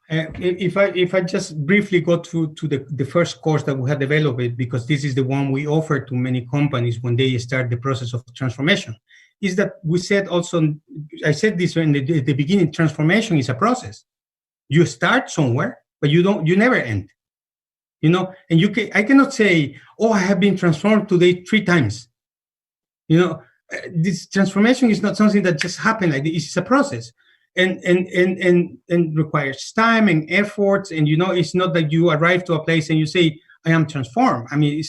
If I just briefly go to the first course that we had developed, because this is the one we offer to many companies when they start the process of transformation, is that we said also, I said this in the beginning, transformation is a process. You start somewhere, but you never end. You know, and I cannot say, oh, I have been transformed today 3 times. You know, this transformation is not something that just happened like this. It's a process, and requires time and efforts. And you know, it's not that you arrive to a place and you say, I am transformed. I mean, it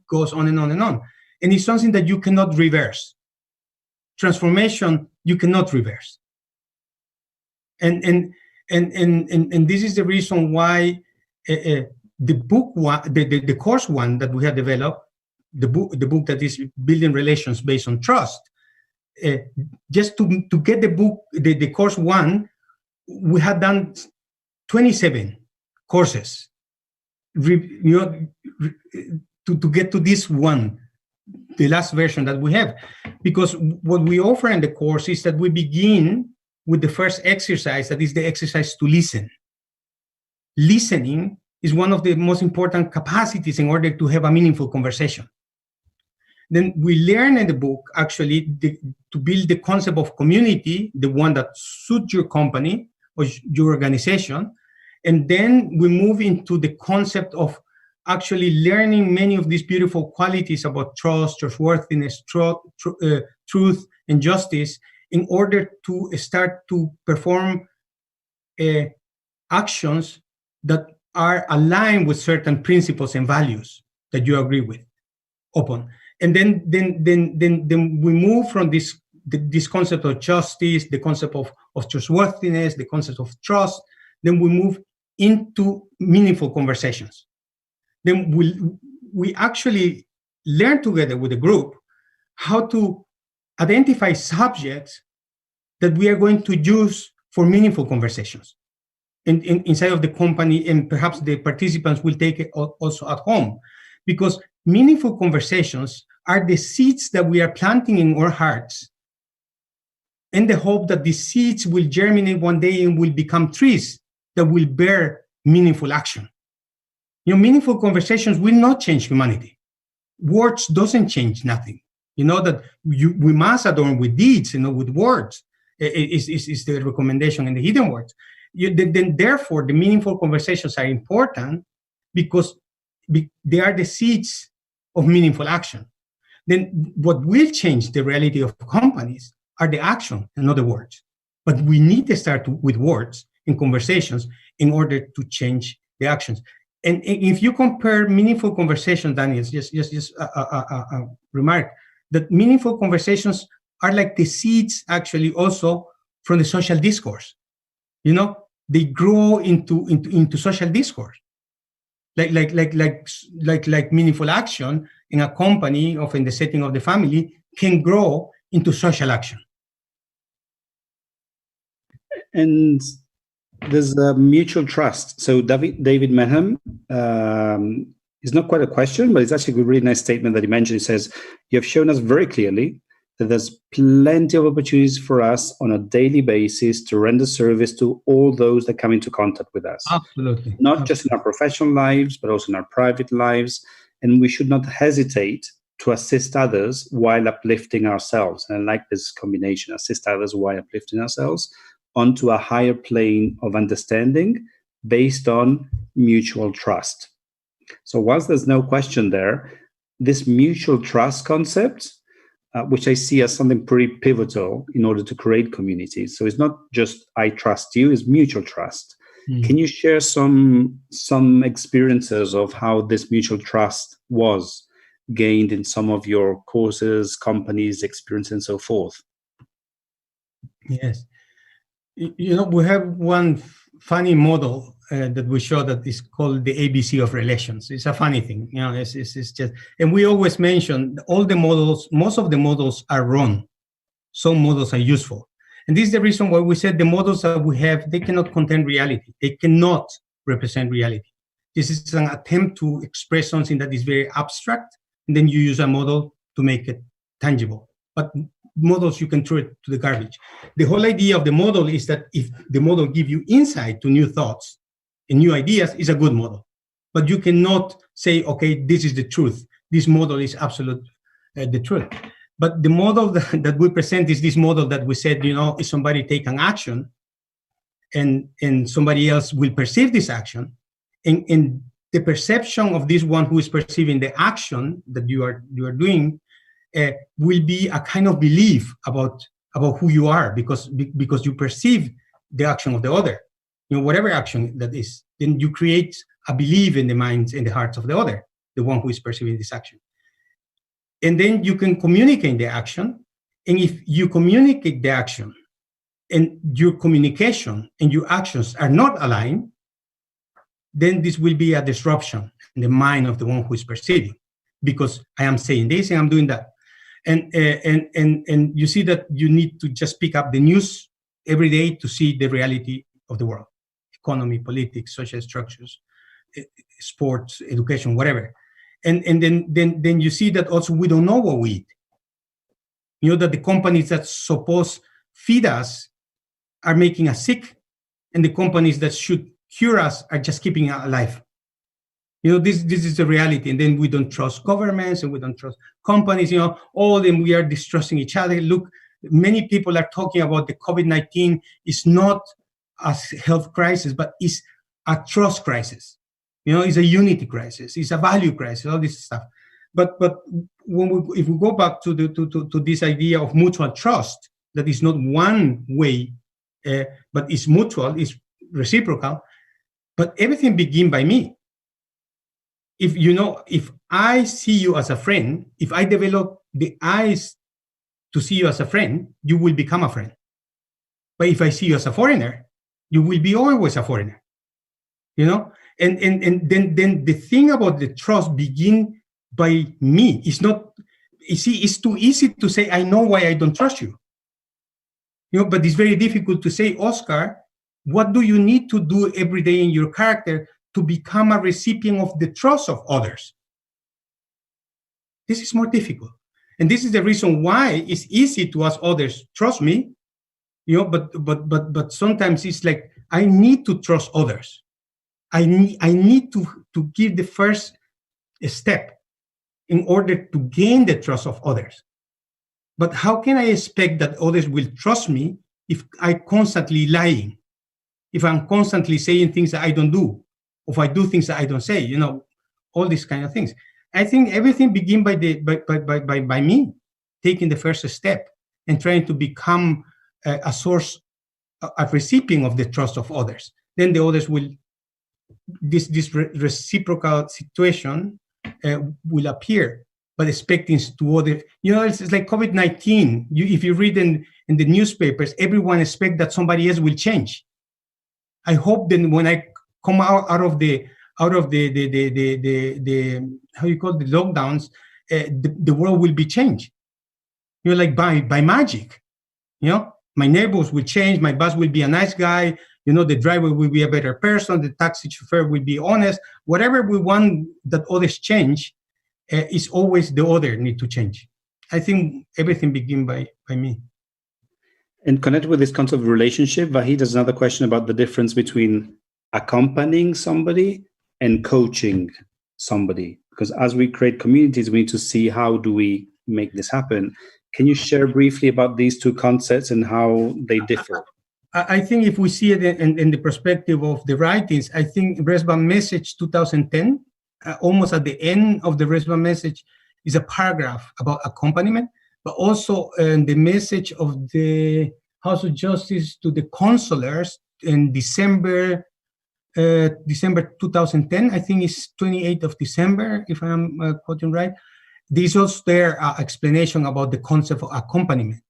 goes on and on and on, and it's something that you cannot reverse. Transformation you cannot reverse, and this is the reason why. The book one, the course one that we have developed, the book that is building relations based on trust. Just to get the book, the course one, we had done 27 courses. You know, to get to this one, the last version that we have, because what we offer in the course is that we begin with the first exercise, that is the exercise to listen. Listening is one of the most important capacities in order to have a meaningful conversation. Then we learn in the book, actually, to build the concept of community, the one that suits your company or your organization. And then we move into the concept of actually learning many of these beautiful qualities about trust, trustworthiness, truth, and justice in order to start to perform actions that are aligned with certain principles and values that you agree with upon. And then we move from this concept of justice, the concept of trustworthiness, the concept of trust. Then we move into meaningful conversations. Then we actually learn together with the group how to identify subjects that we are going to use for meaningful conversations inside of the company, and perhaps the participants will take it also at home, because meaningful conversations are the seeds that we are planting in our hearts in the hope that the seeds will germinate one day and will become trees that will bear meaningful action. Meaningful conversations will not change humanity. Words doesn't change nothing. That we must adorn with deeds, with words. Is the recommendation in the hidden words. Then therefore, the meaningful conversations are important because they are the seeds of meaningful action. Then what will change the reality of companies are the action and not the words. But we need to start with words in conversations in order to change the actions. And if you compare meaningful conversations, Daniel, just a remark that meaningful conversations are like the seeds actually also from the social discourse. They grow into social discourse. Like meaningful action in a company or in the setting of the family can grow into social action. And there's a mutual trust. So David Mehem is not quite a question, but it's actually a really nice statement that he mentioned. He says, "You have shown us very clearly that there's plenty of opportunities for us on a daily basis to render service to all those that come into contact with us. Absolutely. Not just in our professional lives, but also in our private lives. And we should not hesitate to assist others while uplifting ourselves." And I like this combination, assist others while uplifting ourselves, onto a higher plane of understanding based on mutual trust. So whilst there's no question there, this mutual trust concept, which I see as something pretty pivotal in order to create communities. So it's not just I trust you, it's mutual trust. Can you share some experiences of how this mutual trust was gained in some of your courses, companies, experience, and so forth? Yes. We have one funny model that we show that is called the ABC of relations. It's a funny thing, it's just, and we always mention all the models, most of the models are wrong. Some models are useful. And this is the reason why we said the models that we have, they cannot contain reality. They cannot represent reality. This is an attempt to express something that is very abstract, and then you use a model to make it tangible. But models, you can throw it to the garbage. The whole idea of the model is that if the model gives you insight to new thoughts and new ideas, it's a good model. But you cannot say, okay, this is the truth. This model is absolute the truth. But the model that we present is this model that we said, if somebody take an action and somebody else will perceive this action, and the perception of this one who is perceiving the action that you are doing will be a kind of belief about who you are, because you perceive the action of the other, whatever action that is. Then you create a belief in the minds and the hearts of the other, the one who is perceiving this action. And then you can communicate the action. And if you communicate the action and your communication and your actions are not aligned, then this will be a disruption in the mind of the one who is perceiving, because I am saying this and I'm doing that. And you see that you need to just pick up the news every day to see the reality of the world, economy, politics, social structures, sports, education, whatever. And then you see that also we don't know what we eat. That the companies that suppose feed us are making us sick, and the companies that should cure us are just keeping us alive. This is the reality. And then we don't trust governments and we don't trust companies, all of them, we are distrusting each other. Look, many people are talking about the COVID-19 is not a health crisis, but it's a trust crisis. It's a unity crisis. It's a value crisis, all this stuff. But if we go back to this idea of mutual trust, that is not one way, but it's mutual, it's reciprocal, but everything begins by me. if I see you as a friend, if I develop the eyes to see you as a friend, you will become a friend. But if I see you as a foreigner, you will be always a foreigner. And then the thing about the trust begin by me. It's not, you see, it's too easy to say, I know why I don't trust you. But it's very difficult to say, Oscar, what do you need to do every day in your character to become a recipient of the trust of others? This is more difficult. And this is the reason why it's easy to ask others, trust me, but sometimes it's like, I need to trust others. I need to give the first step in order to gain the trust of others. But how can I expect that others will trust me if I'm constantly lying, if I'm constantly saying things that I don't do, or if I do things that I don't say, all these kind of things. I think everything begins by me taking the first step and trying to become a source, a recipient of the trust of others. Then the others will, this reciprocal situation will appear, but expecting to other, it's like COVID-19. If you read in the newspapers, everyone expects that somebody else will change. I hope then when I come out of the how you call the lockdowns, the world will be changed. Like by magic. My neighbors will change. My boss will be a nice guy. The driver will be a better person. The taxi chauffeur will be honest. Whatever we want that others change, is always the other need to change. I think everything begins by me. And connected with this concept of relationship, Vahid has another question about the difference between accompanying somebody and coaching somebody. Because as we create communities, we need to see how do we make this happen. Can you share briefly about these two concepts and how they differ? I think if we see it in the perspective of the writings, I think Resban Message 2010, almost at the end of the Resban Message, is a paragraph about accompaniment, but also the message of the House of Justice to the consulars in December 2010. I think it's 28th of December, if I'm quoting right. There's also their explanation about the concept of accompaniment,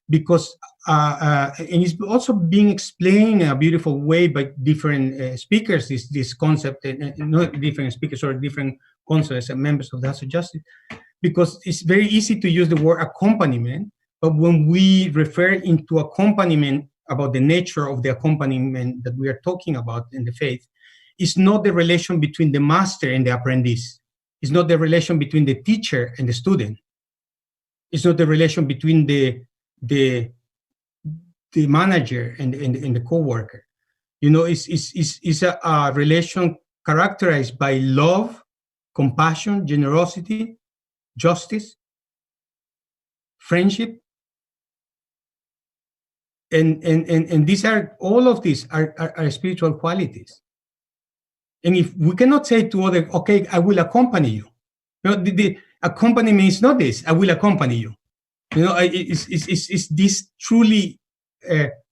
because and it's also being explained in a beautiful way by different speakers. This concept, not different speakers or different consulars and members of the House of Justice, because it's very easy to use the word accompaniment, but when we refer into accompaniment about the nature of the accompaniment that we are talking about in the faith, it's not the relation between the master and the apprentice. It's not the relation between the teacher and the student. It's not the relation between the manager and the co-worker. It's a relation characterized by love, compassion, generosity, justice, friendship, and these are, all of these are spiritual qualities. And if we cannot say to others, okay, I will accompany you. The accompaniment is not this, I will accompany you. It's this truly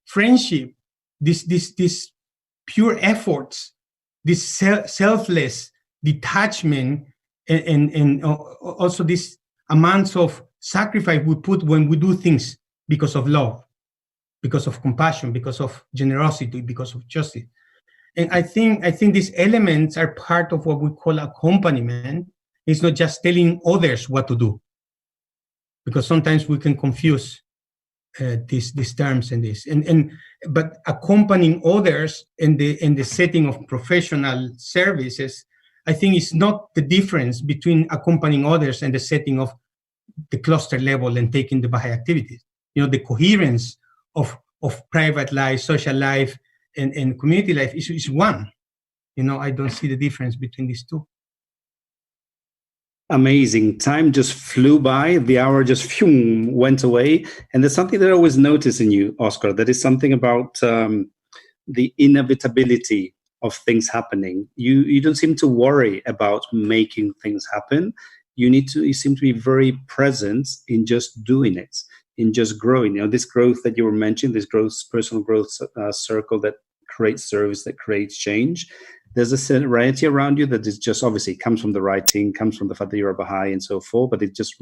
friendship, this pure efforts, this selfless detachment, and also this amounts of sacrifice we put when we do things because of love, because of compassion, because of generosity, because of justice. And I think these elements are part of what we call accompaniment. It's not just telling others what to do, because sometimes we can confuse these terms and this. But accompanying others in the setting of professional services, I think it's not the difference between accompanying others and the setting of the cluster level and taking the Baha'i activities. The coherence of private life, social life, and community life is one. I don't see the difference between these two. Amazing. Time just flew by. The hour just went away. And there's something that I always notice in you, Oscar. That is something about the inevitability of things happening. You don't seem to worry about making things happen. You seem to be very present in just doing it, in just growing. This growth that you were mentioning, this growth, personal growth circle that creates service, that creates change. there's a serenity around you that is just obviously comes from the writing, comes from the fact that you're a Baha'i and so forth. But it just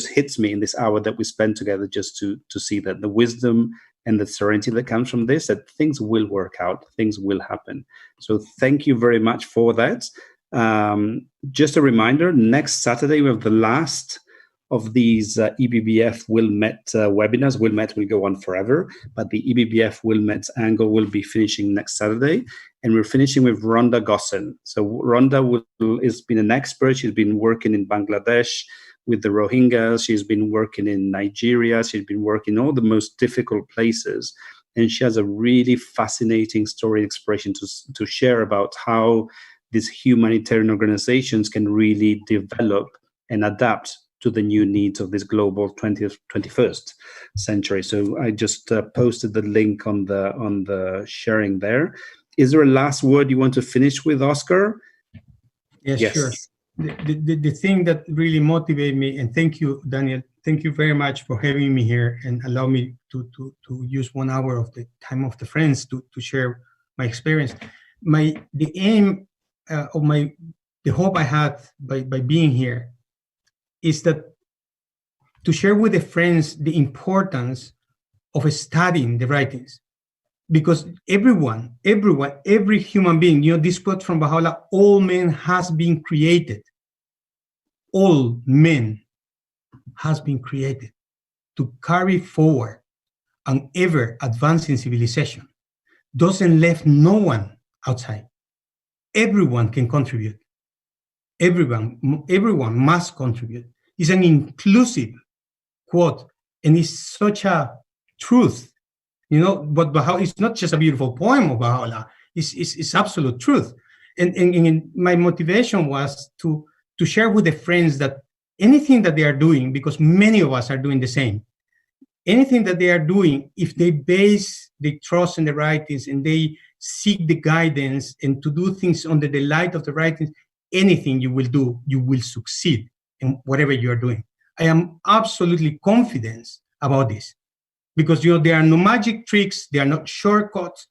hits me in this hour that we spend together just to see that the wisdom and the serenity that comes from this, that things will work out, things will happen. So thank you very much for that. Just a reminder, next Saturday we have the last of these EBBF Wilmette webinars. Wilmette will go on forever, but the EBBF Wilmette angle will be finishing next Saturday. And we're finishing with Rhonda Gossen. So Rhonda has been an expert. She's been working in Bangladesh with the Rohingyas. She's been working in Nigeria. She's been working in all the most difficult places. And she has a really fascinating story expression to share about how these humanitarian organizations can really develop and adapt to the new needs of this global 21st century. So I just posted the link on the sharing there. Is there a last word you want to finish with, Oscar? Yes. Sure. The thing that really motivated me, and thank you, Daniel, thank you very much for having me here and allow me to use 1 hour of the time of the friends to share my experience. The aim of the hope I had by being here is that to share with the friends the importance of studying the writings, because every human being, this quote from Baha'u'llah, all men has been created. All men has been created to carry forward an ever advancing civilization. Doesn't leave no one outside. Everyone can contribute. Everyone must contribute. It's an inclusive quote, and it's such a truth, But it's not just a beautiful poem of Baha'u'llah. It's absolute truth. And my motivation was to share with the friends that anything that they are doing, because many of us are doing the same, anything that they are doing, if they base the trust in the writings and they seek the guidance and to do things under the light of the writings, anything you will do, you will succeed in whatever you are doing. I am absolutely confident about this because there are no magic tricks, there are not shortcuts.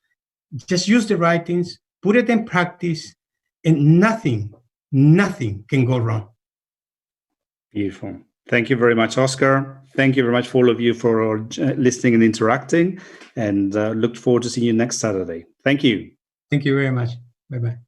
Just use the writings, put it in practice, and nothing can go wrong. Beautiful. Thank you very much, Oscar. Thank you very much for all of you for listening and interacting, and look forward to seeing you next Saturday. Thank you. Thank you very much. Bye-bye.